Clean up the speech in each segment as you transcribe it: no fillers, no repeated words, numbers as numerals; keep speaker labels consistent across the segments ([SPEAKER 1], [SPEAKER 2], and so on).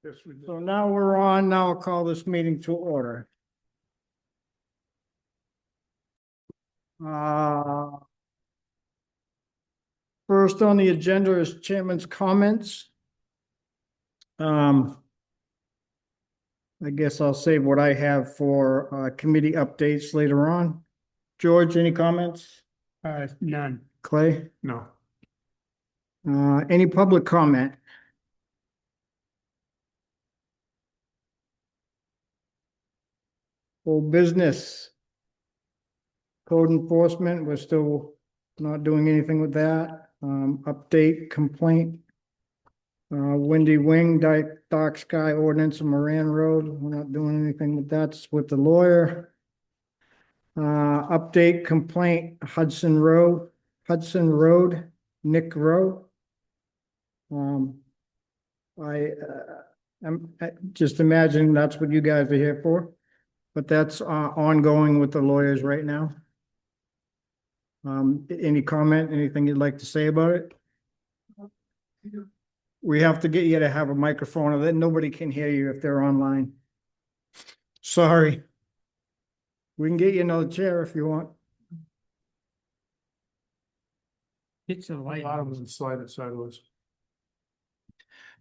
[SPEAKER 1] Yes, we did.
[SPEAKER 2] So now we're on, now I'll call this meeting to order. First on the agenda is chairman's comments. I guess I'll save what I have for committee updates later on. George, any comments?
[SPEAKER 1] None.
[SPEAKER 2] Clay?
[SPEAKER 1] No.
[SPEAKER 2] Any public comment? Full business. Code enforcement, we're still not doing anything with that. Update complaint. Windy Wing, Dark Sky Ordinance of Moran Road, we're not doing anything with that, it's with the lawyer. Update complaint Hudson Road, Nick Rowe. I'm just imagining that's what you guys are here for, but that's ongoing with the lawyers right now. Any comment, anything you'd like to say about it? We have to get you to have a microphone, or then nobody can hear you if they're online. Sorry. We can get you another chair if you want.
[SPEAKER 1] It's a light. Bottom and slide it sideways.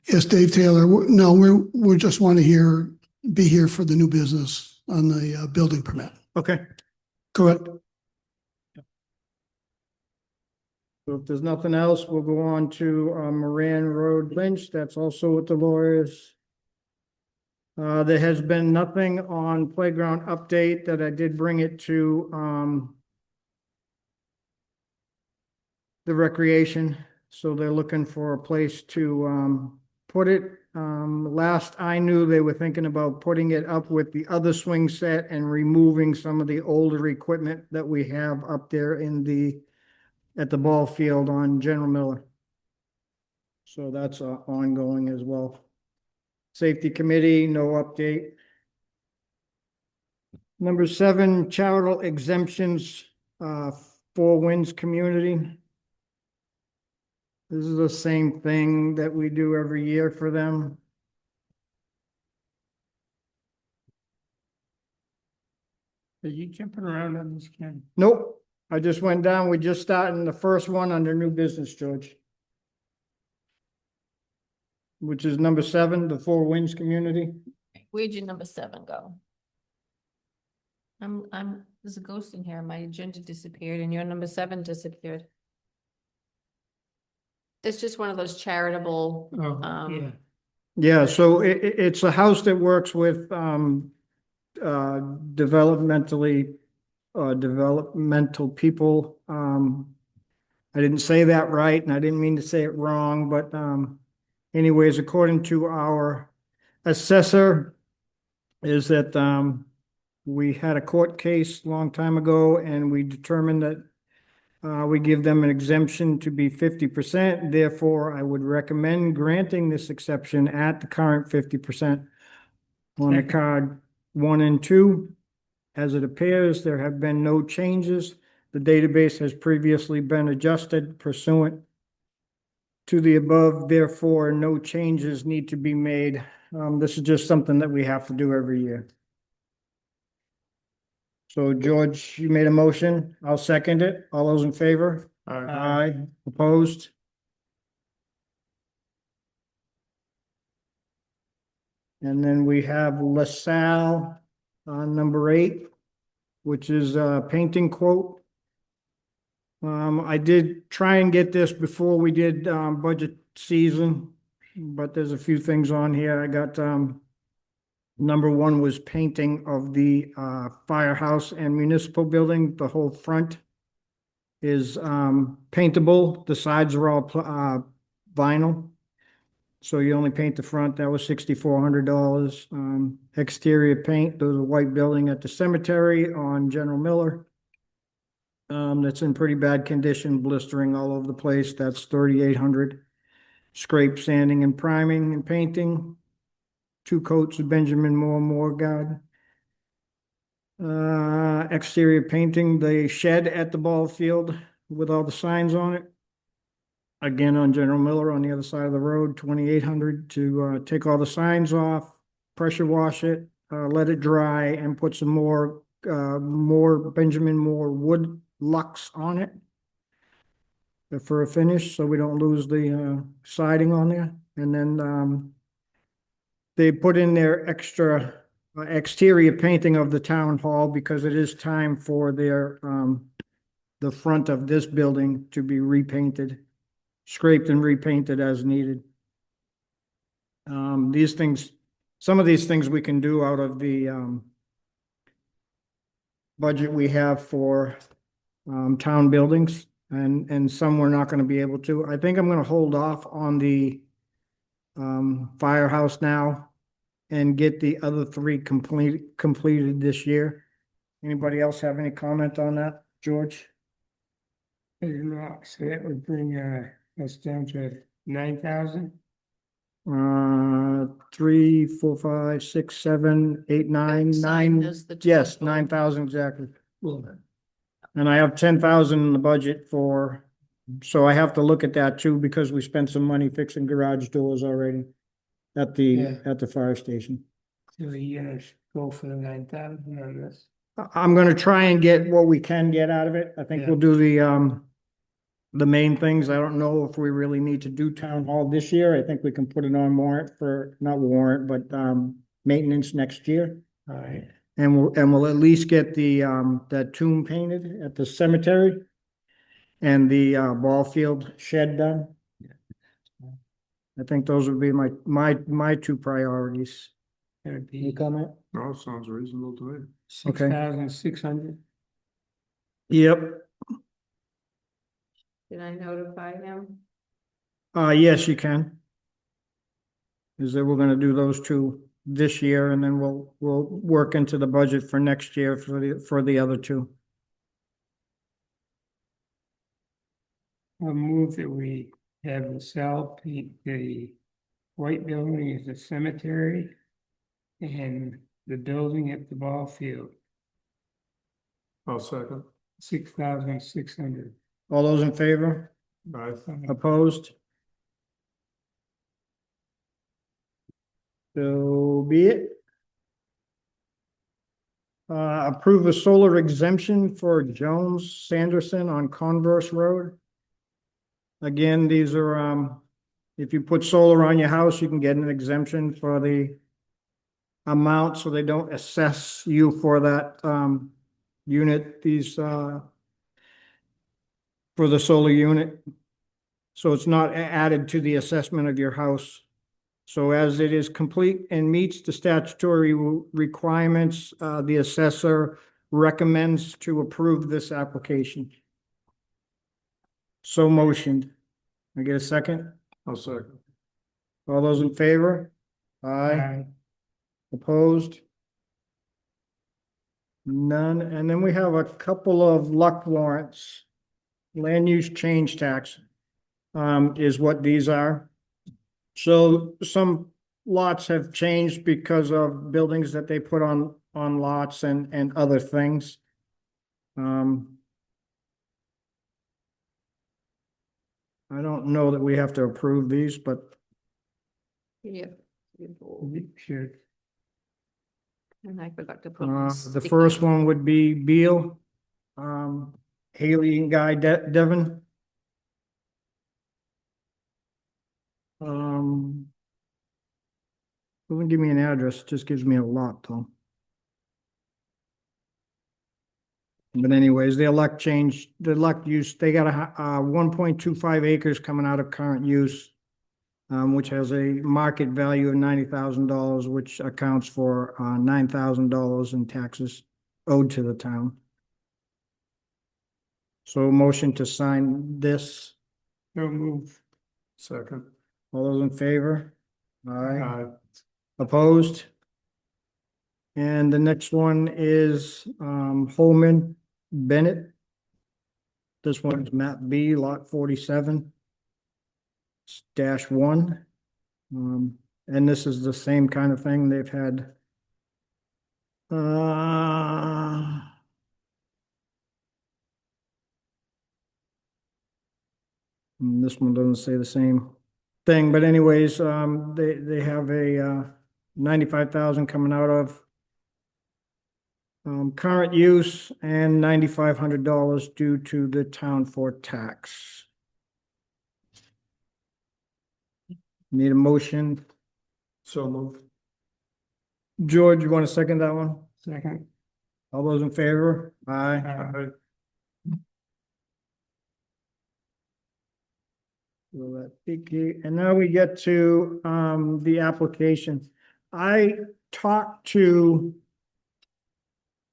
[SPEAKER 3] Yes, Dave Taylor. No, we just want to be here for the new business on the building permit.
[SPEAKER 2] Okay.
[SPEAKER 3] Correct.
[SPEAKER 2] So if there's nothing else, we'll go on to Moran Road Lynch. That's also with the lawyers. There has been nothing on playground update that I did bring it to the recreation. So they're looking for a place to put it. Last I knew, they were thinking about putting it up with the other swing set and removing some of the older equipment that we have up there at the ball field on General Miller. So that's ongoing as well. Safety committee, no update. Number 7, charitable exemptions, Four Winds community. This is the same thing that we do every year for them.
[SPEAKER 1] Are you jumping around on this, Ken?
[SPEAKER 2] Nope. I just went down. We just started the first one under new business, George. Which is number 7, the Four Winds community.
[SPEAKER 4] Where'd your number 7 go? There's a ghost in here. My agenda disappeared and your number 7 disappeared. It's just one of those charitable,
[SPEAKER 1] Yeah.
[SPEAKER 2] Yeah, so it's a house that works with developmental people. I didn't say that right, and I didn't mean to say it wrong, but anyways, according to our assessor, is that we had a court case a long time ago, and we determined that we give them an exemption to be 50%. Therefore, I would recommend granting this exception at the current 50% on the card 1 and 2. As it appears, there have been no changes. The database has previously been adjusted pursuant to the above. Therefore, no changes need to be made. This is just something that we have to do every year. So George, you made a motion. I'll second it. All those in favor? Aye. Opposed? And then we have Lasalle on number 8, which is a painting quote. I did try and get this before we did budget season, but there's a few things on here. I got number 1 was painting of the firehouse and municipal building. The whole front is paintable. The sides are all vinyl. So you only paint the front. That was $6,400. Exterior paint, there's a white building at the cemetery on General Miller. That's in pretty bad condition, blistering all over the place. That's $3,800. Scrape, sanding, and priming and painting. 2 coats of Benjamin Moore guard. Exterior painting, the shed at the ball field with all the signs on it. again on General Miller on the other side of the road, 2,800 to take all the signs off, pressure wash it, let it dry, and put some more Benjamin Moore wood LUCs on it for a finish, so we don't lose the siding on there. And then they put in their extra exterior painting of the town hall because it is time for their the front of this building to be repainted, scraped and repainted as needed. These things, some of these things we can do out of the budget we have for town buildings, and some we're not gonna be able to. I think I'm gonna hold off on the firehouse now and get the other three completed this year. Anybody else have any comment on that, George?
[SPEAKER 1] So that would bring us down to 9,000.
[SPEAKER 2] 3, 4, 5, 6, 7, 8, 9,
[SPEAKER 4] Sign
[SPEAKER 2] 9.
[SPEAKER 4] does the
[SPEAKER 2] Yes,
[SPEAKER 4] total.
[SPEAKER 2] 9,000 exactly. And I have 10,000 in the budget for, so I have to look at that too, because we spent some money fixing garage doors already at
[SPEAKER 1] Yeah.
[SPEAKER 2] the fire station.
[SPEAKER 1] So you're gonna go for the 9,000 on this.
[SPEAKER 2] I'm gonna try and get what we can get out of it. I think
[SPEAKER 1] Yeah.
[SPEAKER 2] we'll do the main things. I don't know if we really need to do town hall this year. I think we can put it on warrant for, not warrant, but maintenance next year.
[SPEAKER 1] All right.
[SPEAKER 2] And we'll at least get the that tomb painted at the cemetery and the ball field shed done. I think those would be my two priorities.
[SPEAKER 1] That'd
[SPEAKER 2] Any
[SPEAKER 1] be
[SPEAKER 2] comment?
[SPEAKER 1] Oh, sounds reasonable to me.
[SPEAKER 2] Okay.
[SPEAKER 1] 6,600.
[SPEAKER 2] Yep.
[SPEAKER 4] Did I notify him?
[SPEAKER 2] Yes, you can. Is that we're gonna do those two this year, and then we'll work into the budget for next year for the other two.
[SPEAKER 1] I'll move that we have Lasalle paint the white building as a cemetery and the building at the ball field. I'll second. 6,600.
[SPEAKER 2] All those in favor? Opposed? So be it. Approve a solar exemption for Jones Sanderson on Converse Road. Again, these are, if you put solar on your house, you can get an exemption for the amount, so they don't assess you for that, unit, for the solar unit. So it's not added to the assessment of your house. So as it is complete and meets the statutory requirements, the assessor recommends to approve this application. So motioned. I get a second?
[SPEAKER 1] I'll second.
[SPEAKER 2] All those in favor? Aye. Opposed? None. And then we have a couple of LUCT warrants. Land use change tax is what these are. So some lots have changed because of buildings that they put on lots and other things. I don't know that we have to approve these, but
[SPEAKER 4] Yep.
[SPEAKER 1] Sure.
[SPEAKER 4] And I forgot to put.
[SPEAKER 2] the
[SPEAKER 4] sticky
[SPEAKER 2] first
[SPEAKER 4] note.
[SPEAKER 2] one would be Beal, Haley and Guy Devon. Doesn't give me an address, just gives me a lot though. But anyways, the LUCT use, they got a 1.25 acres coming out of current use, which has a market value of $90,000, which accounts for $9,000 in taxes owed to the town. So motion to sign this.
[SPEAKER 1] No move. Second.
[SPEAKER 2] All those in favor? Aye.
[SPEAKER 1] Aye.
[SPEAKER 2] Opposed? And the next one is Holeman Bennett. This one's map B, lot 47. -1. And this is the same kind of thing they've had. And this one doesn't say the same thing, but anyways, they have a 95,000 coming out of current use and $9,500 due to the town for tax. Need a motion.
[SPEAKER 1] So move.
[SPEAKER 2] George, you want to second that one?
[SPEAKER 1] Second.
[SPEAKER 2] All those in favor? Aye.
[SPEAKER 1] Aye.
[SPEAKER 2] So that Vicky, and now we get to the application. I talked to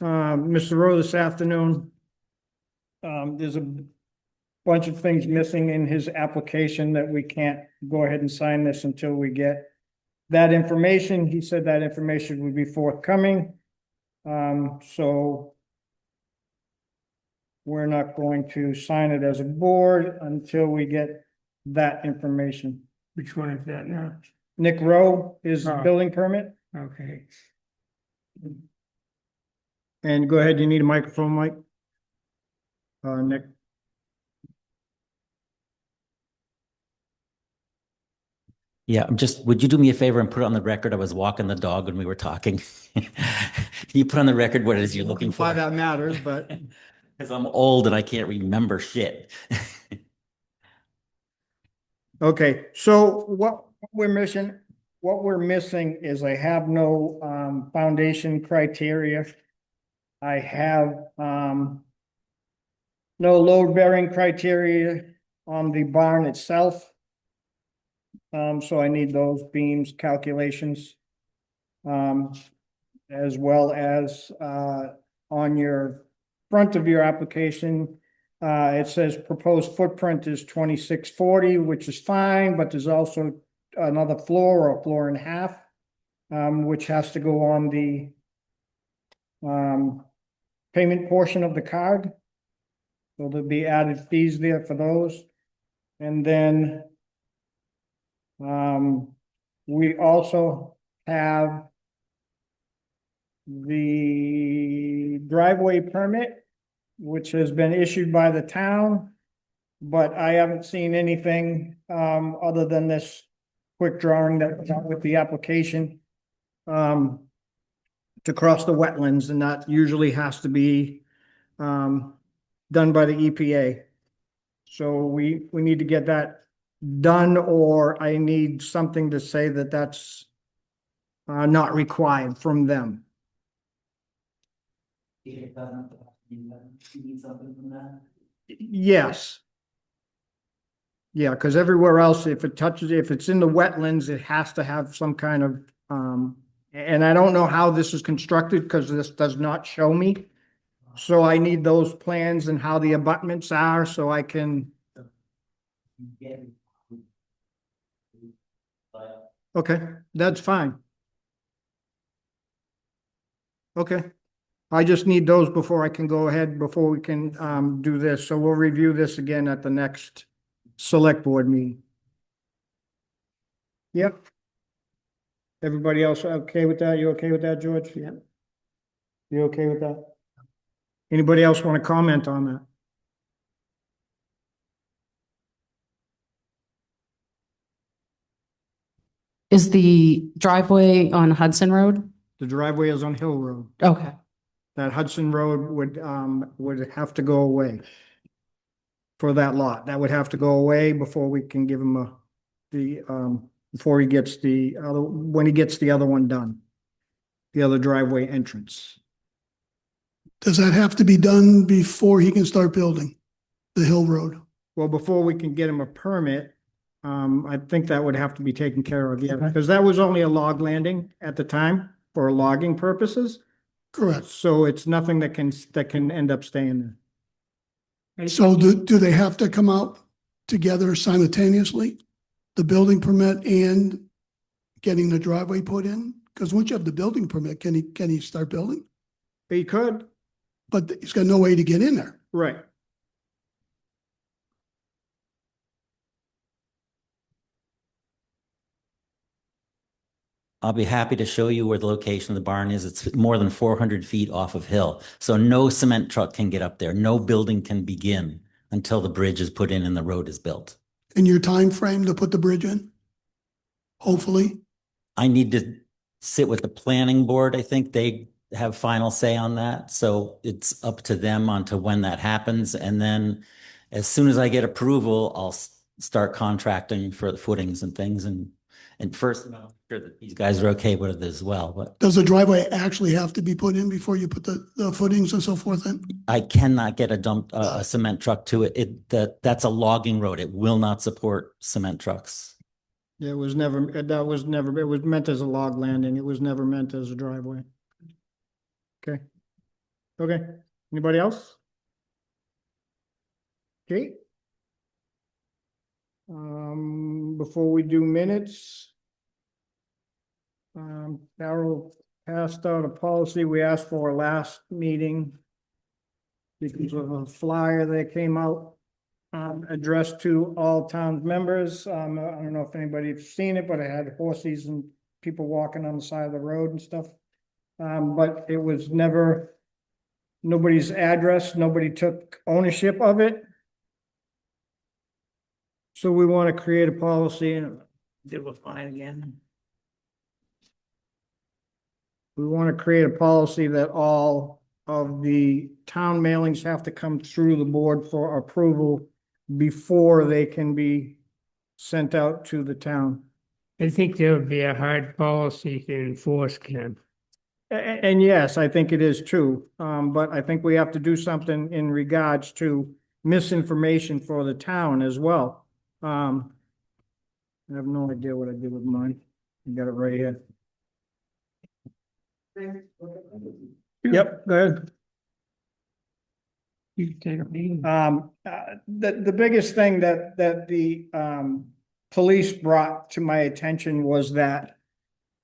[SPEAKER 2] Mr. Rowe this afternoon. There's a bunch of things missing in his application that we can't go ahead and sign this until we get that information. He said that information would be forthcoming. So we're not going to sign it as a board until we get that information.
[SPEAKER 1] Which one is that now?
[SPEAKER 2] Nick Rowe is the
[SPEAKER 1] Oh.
[SPEAKER 2] building permit.
[SPEAKER 1] Okay.
[SPEAKER 2] And go ahead, you need a microphone, Mike? Nick.
[SPEAKER 5] Yeah, would you do me a favor and put it on the record? I was walking the dog when we were talking. Can you put on the record what it is you're looking
[SPEAKER 2] Why
[SPEAKER 5] for?
[SPEAKER 2] that matters, but
[SPEAKER 5] Because I'm old and I can't remember shit.
[SPEAKER 2] okay, so what we're missing is I have no foundation criteria. I have no load bearing criteria on the barn itself. So I need those beams calculations. As well as on your front of your application, it says proposed footprint is 2640, which is fine, but there's also another floor or a floor and a half, which has to go on the payment portion of the card. So there'll be added fees there for those. And then we also have the driveway permit, which has been issued by the town, but I haven't seen anything other than this quick drawing that was with the application to cross the wetlands, and that usually has to be done by the EPA. So we need to get that done, or I need something to say that that's not required from them. Yes. Yeah, because everywhere else, if it's in the wetlands, it has to have some kind of, and I don't know how this is constructed because this does not show me. So I need those plans and how the abutments are so I can. Okay, that's fine. Okay. I just need those before I can go ahead, before we can do this. So we'll review this again at the next select board meeting. Yep. Everybody else okay with that? You okay with that, George? Yep. You okay with that? Anybody else want to comment on that?
[SPEAKER 6] Is the driveway on Hudson Road?
[SPEAKER 2] The driveway is on Hill Road.
[SPEAKER 6] Okay.
[SPEAKER 2] That Hudson Road would have to go away for that lot. That would have to go away before we can give him before he gets when he gets the other one done. The other driveway entrance.
[SPEAKER 3] Does that have to be done before he can start building the Hill Road?
[SPEAKER 2] Well, before we can get him a permit, I think that would have to be taken care of, yeah,
[SPEAKER 3] Okay.
[SPEAKER 2] because that was only a log landing at the time for logging purposes.
[SPEAKER 3] Correct.
[SPEAKER 2] So it's nothing that can end up staying there.
[SPEAKER 3] So do they have to come out together simultaneously? The building permit and getting the driveway put in? Because once you have the building permit, can he start building?
[SPEAKER 2] He could,
[SPEAKER 3] But he's got no way to get in there.
[SPEAKER 2] right.
[SPEAKER 5] I'll be happy to show you where the location of the barn is. It's more than 400 feet off of hill. So no cement truck can get up there. No building can begin until the bridge is put in and the road is built.
[SPEAKER 3] in your time frame to put the bridge in? Hopefully.
[SPEAKER 5] I need to sit with the planning board. I think they have final say on that. So it's up to them on to when that happens. And then as soon as I get approval, I'll start contracting for the footings and things. And first, I'm sure that these guys are okay with it as well. But
[SPEAKER 3] Does the driveway actually have to be put in before you put the footings and so forth in?
[SPEAKER 5] I cannot get a cement truck to it. That's a logging road. It will not support cement trucks.
[SPEAKER 2] It was never, that was never, it was meant as a log landing. It was never meant as a driveway. Okay. Okay. Anybody else? Okay. Before we do minutes, Carol passed out a policy we asked for last meeting because of a flyer that came out addressed to all town members. I don't know if anybody's seen it, but it had horses and people walking on the side of the road and stuff. But it was never nobody's address. Nobody took ownership of it. So we want to create a policy and deal with mine again. We want to create a policy that all of the town mailings have to come through the board for approval before they can be sent out to the town.
[SPEAKER 1] I think there would be a hard policy to enforce, Ken.
[SPEAKER 2] And yes, I think it is too. But I think we have to do something in regards to misinformation for the town as well. I have no idea what I did with mine. I got it right here. Yep, go ahead.
[SPEAKER 1] You can take a meeting.
[SPEAKER 2] The biggest thing that the police brought to my attention was that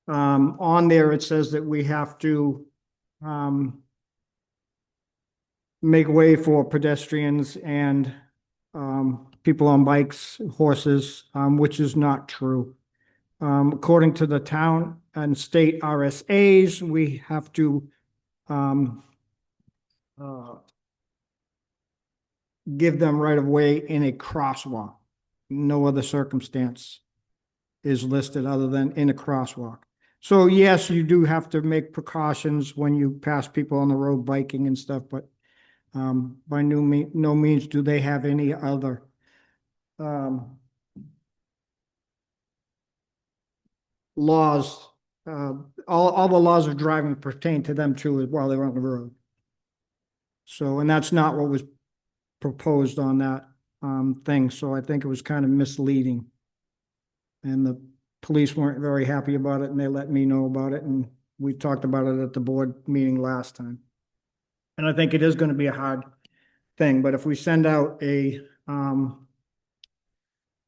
[SPEAKER 2] on there it says that we have to make way for pedestrians and people on bikes, horses, which is not true. According to the town and state RSAs, we have to give them right of way in a crosswalk. No other circumstance is listed other than in a crosswalk. So yes, you do have to make precautions when you pass people on the road biking and stuff, but by no means do they have any other laws. All the laws of driving pertain to them too while they're on the road. So, and that's not what was proposed on that thing. So I think it was kind of misleading. And the police weren't very happy about it, and they let me know about it, and we talked about it at the board meeting last time. And I think it is going to be a hard thing, but if we send out a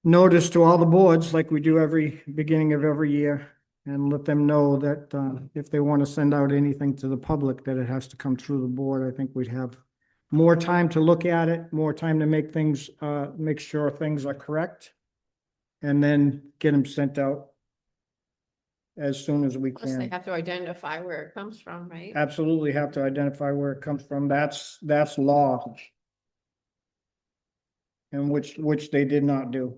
[SPEAKER 2] notice to all the boards like we do every beginning of every year and let them know that if they want to send out anything to the public, that it has to come through the board, I think we'd have more time to look at it, more time to make things, make sure things are correct, and then get them sent out as soon as we
[SPEAKER 4] Plus they
[SPEAKER 2] can.
[SPEAKER 4] have to identify where it comes from, right?
[SPEAKER 2] Absolutely have to identify where it comes from. That's law. And which they did not do.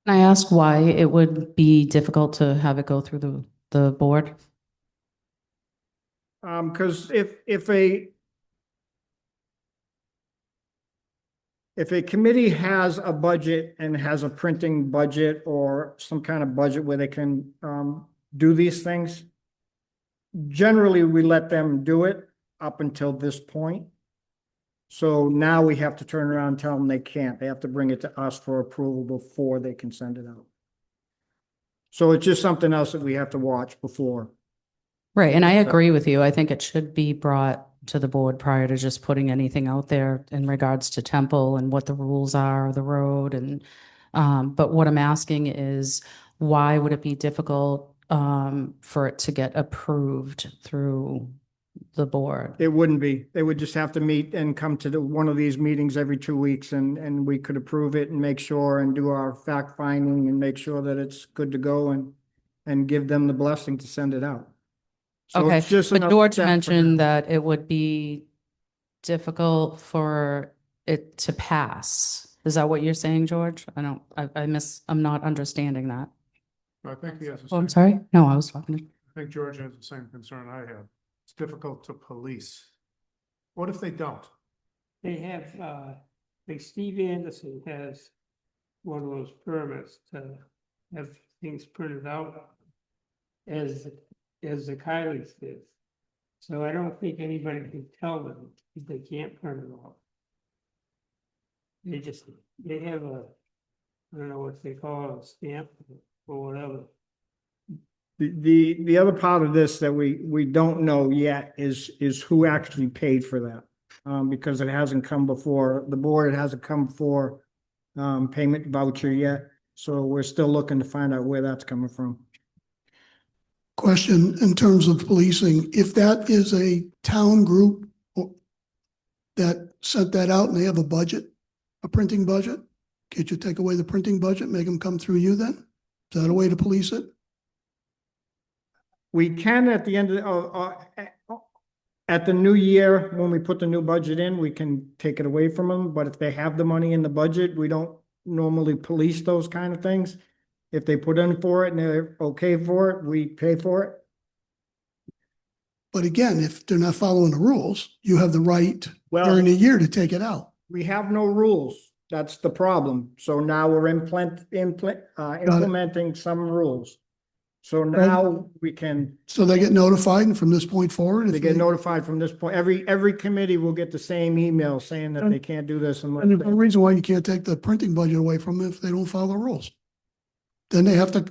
[SPEAKER 6] Can I ask why it would be difficult to have it go through the board?
[SPEAKER 2] Because if a committee has a budget and has a printing budget or some kind of budget where they can do these things, generally we let them do it up until this point. So now we have to turn around and tell them they can't. They have to bring it to us for approval before they can send it out. So it's just something else that we have to watch before.
[SPEAKER 6] Right, and I agree with you. I think it should be brought to the board prior to just putting anything out there in regards to Temple and what the rules are of the road. And but what I'm asking is, why would it be difficult for it to get approved through the board?
[SPEAKER 2] It wouldn't be. They would just have to meet and come to one of these meetings every 2 weeks, and we could approve it and make sure and do our fact finding and make sure that it's good to go and give them the blessing to send it out. So
[SPEAKER 6] Okay,
[SPEAKER 2] it's just
[SPEAKER 6] but
[SPEAKER 2] another
[SPEAKER 6] George
[SPEAKER 2] step for
[SPEAKER 6] mentioned
[SPEAKER 2] them.
[SPEAKER 6] that it would be difficult for it to pass. Is that what you're saying, George? I'm not understanding that.
[SPEAKER 1] I think he has the
[SPEAKER 6] Oh, I'm
[SPEAKER 1] same,
[SPEAKER 6] sorry. No, I was talking to.
[SPEAKER 1] I think George has the same concern I have. It's difficult to police. What if they don't?
[SPEAKER 7] They have, like Steve Anderson has one of those permits to have things printed out as the Kylie's did. So I don't think anybody can tell them if they can't print it off. They have I don't know what they call it, a stamp or whatever.
[SPEAKER 2] The other part of this that we don't know yet is who actually paid for that. Because it hasn't come before the board, it hasn't come before payment voucher yet. So we're still looking to find out where that's coming from.
[SPEAKER 3] Question in terms of policing, if that is a town group that sent that out and they have a budget, a printing budget, can't you take away the printing budget, make them come through you then? Is that a way to police it?
[SPEAKER 2] We can at the end of at the new year, when we put the new budget in, we can take it away from them. But if they have the money in the budget, we don't normally police those kind of things. If they put in for it and they're okay for it, we pay for it.
[SPEAKER 3] But again, if they're not following the rules, you have the right
[SPEAKER 2] Well,
[SPEAKER 3] during the year to take it out.
[SPEAKER 2] we have no rules. That's the problem. So now we're implementing some rules. So now we can,
[SPEAKER 3] So they get notified, and from this point forward,
[SPEAKER 2] they
[SPEAKER 3] if
[SPEAKER 2] get notified from this point. Every committee will get the same email saying that they can't do this unless.
[SPEAKER 3] and there's no reason why you can't take the printing budget away from them if they don't follow the rules. Then they have to,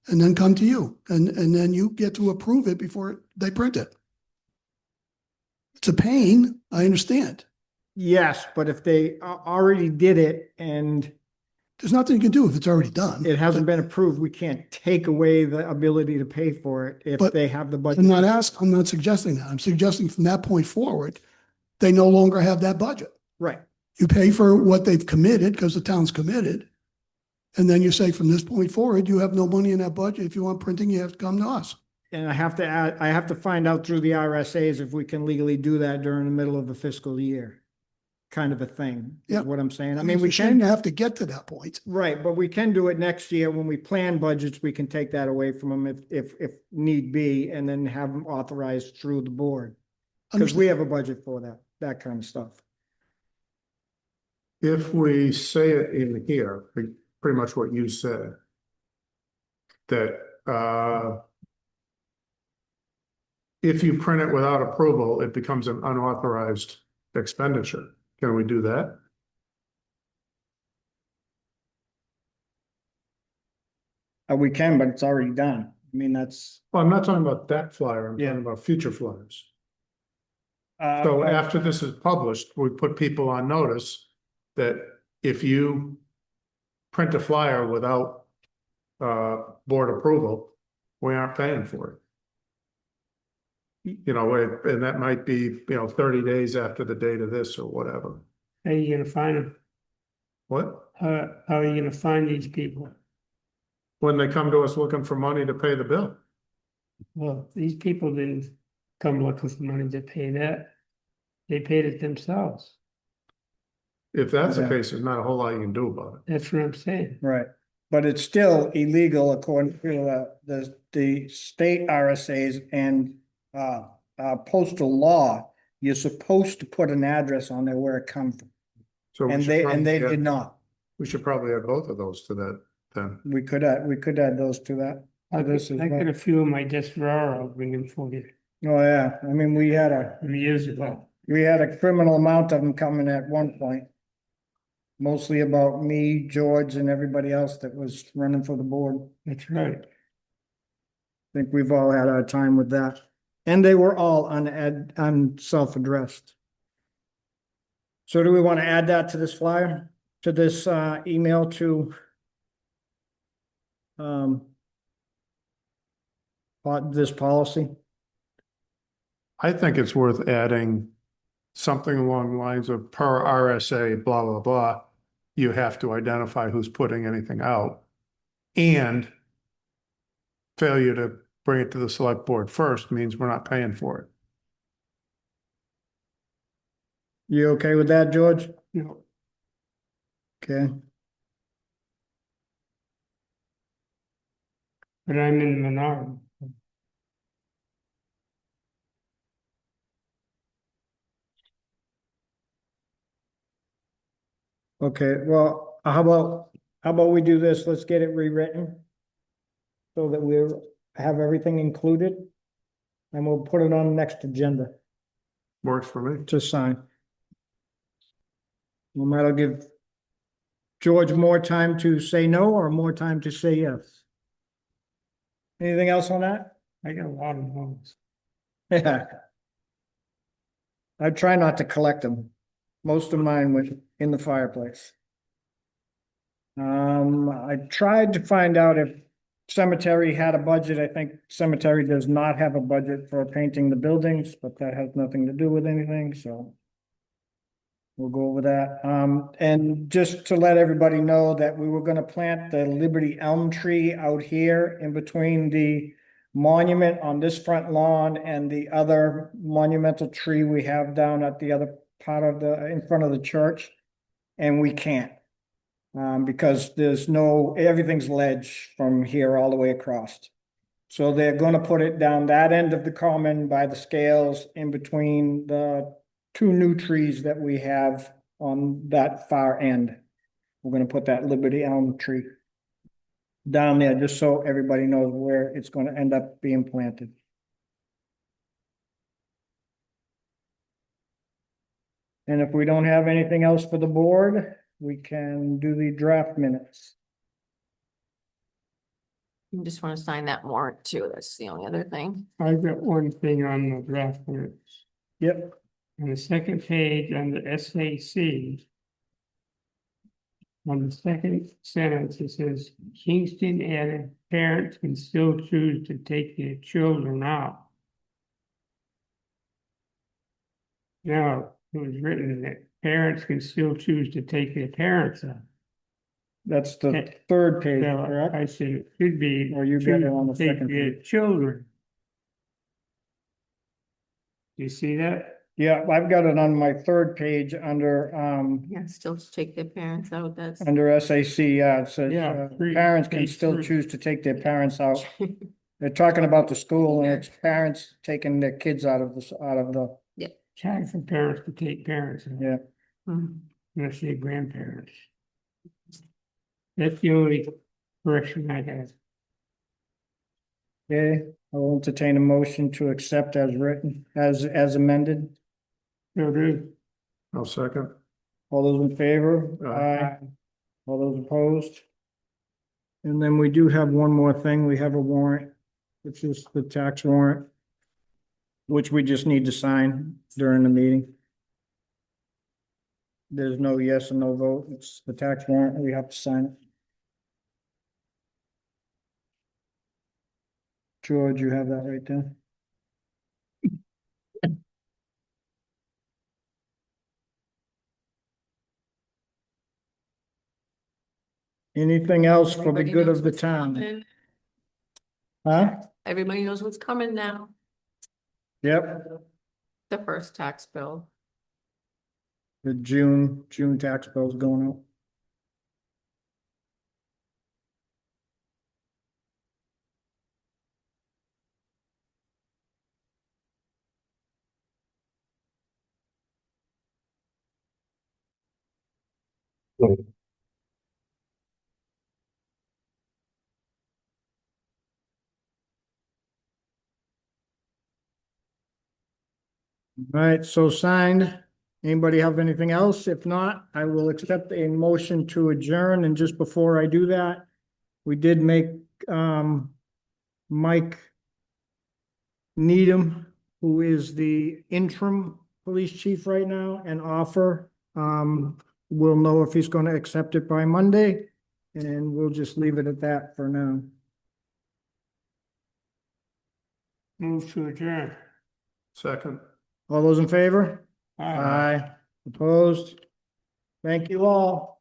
[SPEAKER 3] and then come to you, and then you get to approve it before they print it. It's a pain, I understand.
[SPEAKER 2] Yes, but if they already did it and
[SPEAKER 3] There's nothing you can do if it's already done.
[SPEAKER 2] it hasn't been approved, we can't take away the ability to pay for it if
[SPEAKER 3] But
[SPEAKER 2] they have the budget.
[SPEAKER 3] I'm not suggesting that. I'm suggesting from that point forward, they no longer have that budget.
[SPEAKER 2] Right.
[SPEAKER 3] You pay for what they've committed because the town's committed. And then you say from this point forward, you have no money in that budget. If you want printing, you have to come to us.
[SPEAKER 2] And I have to find out through the RSAs if we can legally do that during the middle of the fiscal year. Kind of a thing, is
[SPEAKER 3] Yeah.
[SPEAKER 2] what I'm saying. I
[SPEAKER 3] It's
[SPEAKER 2] mean,
[SPEAKER 3] a
[SPEAKER 2] we
[SPEAKER 3] shame
[SPEAKER 2] can,
[SPEAKER 3] to have to get to that point.
[SPEAKER 2] right, but we can do it next year when we plan budgets, we can take that away from them if need be, and then have them authorized through the board. Because we have a budget for that kind of stuff.
[SPEAKER 1] If we say it in here, pretty much what you said, that if you print it without approval, it becomes an unauthorized expenditure. Can we do that?
[SPEAKER 2] We can, but it's already done. I mean, that's.
[SPEAKER 1] Well, I'm not talking about that flyer, I'm
[SPEAKER 2] Yeah.
[SPEAKER 1] talking about future flyers. So after this is published, we put people on notice that if you print a flyer without board approval, we aren't paying for it. You know, and that might be, 30 days after the date of this or whatever.
[SPEAKER 7] How are you gonna find them?
[SPEAKER 1] What?
[SPEAKER 7] How are you gonna find these people?
[SPEAKER 1] When they come to us looking for money to pay the bill.
[SPEAKER 7] Well, these people didn't come looking for money to pay that. They paid it themselves.
[SPEAKER 1] If that's the
[SPEAKER 2] Yeah.
[SPEAKER 1] case, there's not a whole lot you can do about it.
[SPEAKER 7] That's what I'm saying.
[SPEAKER 2] Right, but it's still illegal according to the state RSAs and postal law. You're supposed to put an address on there where it comes from,
[SPEAKER 1] So we
[SPEAKER 2] and
[SPEAKER 1] should
[SPEAKER 2] they
[SPEAKER 1] probably
[SPEAKER 2] did
[SPEAKER 1] add-
[SPEAKER 2] not.
[SPEAKER 1] We should probably add both of those to that then.
[SPEAKER 2] We could add those to that.
[SPEAKER 7] I
[SPEAKER 2] This is
[SPEAKER 7] got a few of my desk drawer, I'll bring them for you
[SPEAKER 2] Oh, yeah, I mean, we had
[SPEAKER 7] years ago.
[SPEAKER 2] a criminal amount of them coming at one point. Mostly about me, George, and everybody else that was running for the board.
[SPEAKER 7] That's right.
[SPEAKER 2] I think we've all had our time with that. And they were all self-addressed. So do we want to add that to this flyer, to this email to this policy?
[SPEAKER 1] I think it's worth adding something along the lines of per RSA, blah, blah, blah. You have to identify who's putting anything out. And failure to bring it to the select board first means we're not paying for it.
[SPEAKER 2] You okay with that, George?
[SPEAKER 7] you know,
[SPEAKER 2] Okay,
[SPEAKER 7] but I'm in the minority.
[SPEAKER 2] okay, well, how about we do this? Let's get it rewritten. So that we have everything included. And we'll put it on the next agenda
[SPEAKER 1] Works for me.
[SPEAKER 2] to sign. We might give George more time to say no or more time to say yes. Anything else on that?
[SPEAKER 7] I got a lot of those.
[SPEAKER 2] Yeah. I try not to collect them. Most of mine went in the fireplace. I tried to find out if cemetery had a budget. I think cemetery does not have a budget for painting the buildings, but that has nothing to do with anything, so. We'll go over that. And just to let everybody know that we were gonna plant the Liberty elm tree out here in between the monument on this front lawn and the other monumental tree we have down at the other part of in front of the church. And we can't. Because everything's ledge from here all the way across. So they're gonna put it down that end of the common by the scales in between the two new trees that we have on that far end. We're gonna put that Liberty elm tree down there just so everybody knows where it's gonna end up being planted. And if we don't have anything else for the board, we can do the draft minutes.
[SPEAKER 4] You just want to sign that warrant too. That's the only other thing.
[SPEAKER 7] I've got one thing on the draft minutes.
[SPEAKER 2] Yep,
[SPEAKER 7] On the second page, under SAC. On the second sentence, it says Kingston added parents can still choose to take their children out. Now, it was written that parents can still choose to take their parents out.
[SPEAKER 2] that's the third page,
[SPEAKER 7] So
[SPEAKER 2] correct?
[SPEAKER 7] I said it should be.
[SPEAKER 2] Or you got it on the
[SPEAKER 7] choose to take
[SPEAKER 2] second
[SPEAKER 7] their
[SPEAKER 2] page.
[SPEAKER 7] children. Do you see that?
[SPEAKER 2] Yeah, I've got it on my third page under,
[SPEAKER 4] Yeah, still to take their parents out. That's.
[SPEAKER 2] under SAC, yeah, it says,
[SPEAKER 7] Yeah,
[SPEAKER 2] parents can
[SPEAKER 7] page
[SPEAKER 2] still
[SPEAKER 7] 3.
[SPEAKER 2] choose to take their parents out. They're talking about the school and it's parents taking their kids out of the,
[SPEAKER 7] Time for parents to take parents out.
[SPEAKER 2] yeah.
[SPEAKER 4] Mhm.
[SPEAKER 7] Unless they're grandparents. That's the only correction I have.
[SPEAKER 2] Okay, I will entertain a motion to accept as written, as amended.
[SPEAKER 7] So do.
[SPEAKER 1] I'll second.
[SPEAKER 2] All those in favor?
[SPEAKER 1] Aye.
[SPEAKER 2] All those opposed? And then we do have one more thing. We have a warrant, which is the tax warrant, which we just need to sign during the meeting. There's no yes and no vote. It's the tax warrant. We have to sign it. George, you have that right there? Anything else for the
[SPEAKER 4] Everybody
[SPEAKER 2] good
[SPEAKER 4] knows
[SPEAKER 2] of the
[SPEAKER 4] what's
[SPEAKER 2] town?
[SPEAKER 4] coming.
[SPEAKER 2] Huh?
[SPEAKER 4] Everybody knows what's coming now.
[SPEAKER 2] Yep,
[SPEAKER 4] The first tax bill.
[SPEAKER 2] the June tax bill's going out. All right, so signed. Anybody have anything else? If not, I will accept a motion to adjourn. And just before I do that, we did make Mike Needham, who is the interim police chief right now, an offer. We'll know if he's going to accept it by Monday, and we'll just leave it at that for now.
[SPEAKER 7] Move to adjourn.
[SPEAKER 1] Second.
[SPEAKER 2] All those in favor?
[SPEAKER 7] Aye.
[SPEAKER 2] Aye. Opposed? Thank you all.